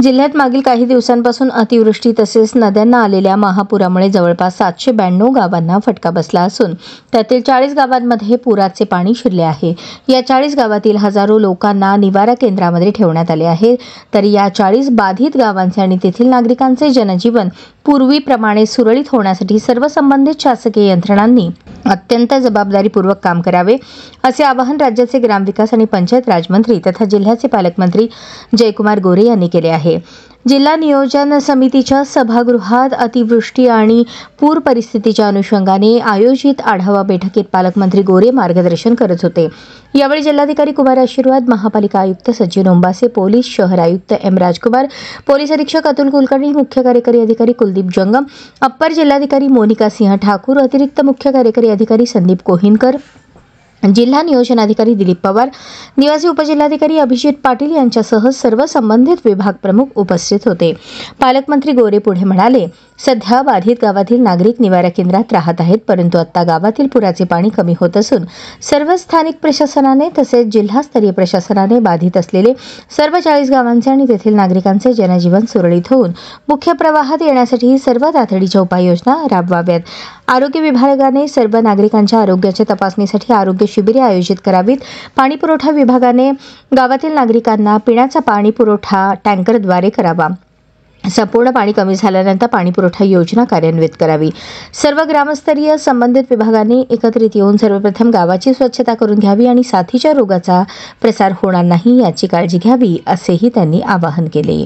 जिल्ह्यात मागील काही दिवसांपासून अतिवृष्टी तसेच नद्यांना आलेल्या महापुरामुळे जवळपास 792 गावांना फटका बसला असून त्यातील 40 गावांमध्ये पुराचे पाणी शिरले आहे। या 40 गावातील हजारो लोकांना निवारा केंद्रामध्ये ठेवण्यात आले आहे। तर या 40 बाधित गावांचे आणि तेथील नागरिकांचे जनजीवन पूर्वीप्रमाणे सुरळीत होण्यासाठी सर्व संबंधित शासकीय यंत्रणांनी अत्यंत जबाबदारीपूर्वक काम करावे असे आवाहन राज्याचे ग्रामविकास आणि पंचायत राज मंत्री तथा जिल्ह्याचे पालकमंत्री जयकुमार गोरे यांनी केले आहे। जिल्हा नियोजन समितीच्या सभागृहात अतिवृष्टी आणि पूर परिस्थितीच्या अनुषंगाने आयोजित आढावा बैठकीत पालकमंत्री गोरे मार्गदर्शन करत होते। यावेळी जिल्हाधिकारी कुमार आशीर्वाद, महापालिका आयुक्त सचिन ओंबासे, पोलीस शहर आयुक्त एम राजकुमार, पोलीस अधीक्षक अतुल कुलकर्णी, मुख्य कार्यकारी अधिकारी कुलदीप जंगम, अप्पर जिल्हाधिकारी मोनिका सिंह ठाकूर, अतिरिक्त मुख्य कार्यकारी अधिकारी संदीप कोहिनकर, जिल्हा नियोजन अधिकारी दिलीप पवार, निवासी उपजिल्हाधिकारी अभिजित पाटील यांच्यासह सर्व संबंधित विभाग प्रमुख उपस्थित होते। पालकमंत्री गोरे पुढे म्हणाले, सध्या बाधित गावातील नागरिक निवारा केंद्रात राहत आहेत, परंतु आता गावातील पुराचे पाणी कमी होत असून सर्व स्थानिक प्रशासनाने तसेच जिल्हास्तरीय प्रशासनाने बाधित असलेले सर्व 40 गावांचे आणि तेथील नागरिकांचे जनजीवन सुरळीत होऊन मुख्य प्रवाहात येण्यासाठी सर्व तातडीच्या उपाययोजना राबवाव्यात। आरोग्य विभागाने सर्व नागरिकांच्या आरोग्याच्या तपासणीसाठी आरोग्य शिबिरे आयोजित करावीत। पाणी पुरवठा विभागाने गावातील नागरिकांना पिण्याचा पाणी पुरवठा टँकरद्वारे करावा। संपूर्ण पाणी कमी झाल्यानंतर पाणीपुरवठा योजना कार्यान्वित करावी। सर्व ग्रामस्तरीय संबंधित विभागाने एकत्रित येऊन सर्वप्रथम गावाची स्वच्छता करून घ्यावी आणि साथीच्या रोगाचा प्रसार होणार नाही याची काळजी घ्यावी असेही त्यांनी आवाहन केले।